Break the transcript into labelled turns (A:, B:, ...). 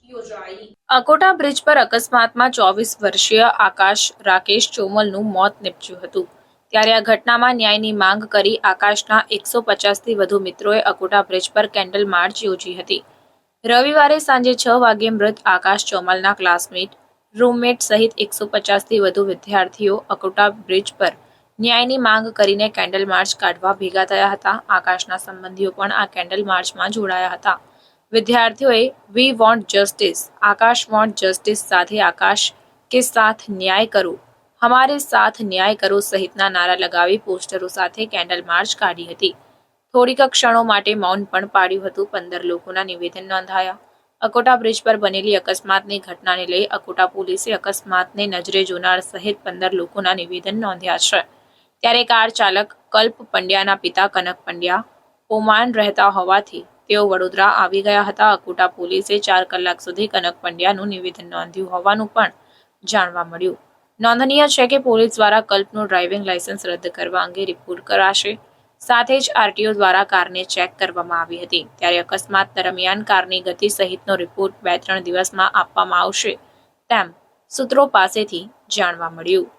A: યોજાઈ। અકોટા બ્રિજ પર અકસ્માતમાં 24 વર્ષીય આકાશ રાકેશ ચોમલનું મોત નીપજ્યું હતું। ત્યારે આ ઘટનામાં ન્યાયની માંગ કરી આકાશના 150થી વધુ મિત્રોએ અકોટા બ્રિજ પર કેન્ડલ માર્ચ યોજી હતી। રવિવારે સાંજે 6 વાગ્યે મૃત આકાશ ચોમલના ક્લાસમેટ, રૂમમેટ સહિત 150થી વધુ વિદ્યાર્થીઓ અકોટા બ્રિજ પર ન્યાયની માંગ કરીને કેન્ડલ માર્ચ કાઢવા ભેગા થયા હતા। આકાશના સંબંધીઓ પણ આ કેન્ડલ માર્ચમાં જોડાયા હતા। વિદ્યાર્થીઓએ we want justice, Akash want justice સાથે આકાશ કે સાથ ન્યાય કરો, હમારે સાથ ન્યાય કરો સહિતના નારા લગાવી પોસ્ટરો સાથે કેન્ડલ માર્ચ કાઢી હતી। થોડીક ક્ષણો માટે મૌન પણ પાડ્યું હતું। 15 લોકોના નિવેદન નોંધાયા। અકોટા બ્રિજ પર બનેલી અકસ્માતની ઘટનાને લઈ અકોટા પોલીસે અકસ્માતને નજરે જોનાર સહિત 15 લોકોના નિવેદન નોંધ્યા છે। ત્યારે કાર ચાલક કલ્પ પંડ્યાના પિતા કનક પંડ્યા ઓમાન રહેતા હોવાથી તેઓ વડોદરા આવી ગયા હતા। અકોટા પોલીસે 4 કલાક સુધી કનક પંડ્યાનું નિવેદન નોંધ્યું હોવાનું પણ જાણવા મળ્યું। નોંધનીય છે કે પોલીસ દ્વારા કલ્પનું ડ્રાઇવિંગ લાયસન્સ રદ કરવા અંગે રિપોર્ટ કરાશે, સાથે જ આરટીઓ દ્વારા કારને ચેક કરવામાં આવી હતી। ત્યારે અકસ્માત દરમિયાન કારની ગતિ સહિતનો રિપોર્ટ 2-3 દિવસમાં આપવામાં આવશે તેમ સૂત્રો પાસેથી જાણવા મળ્યું।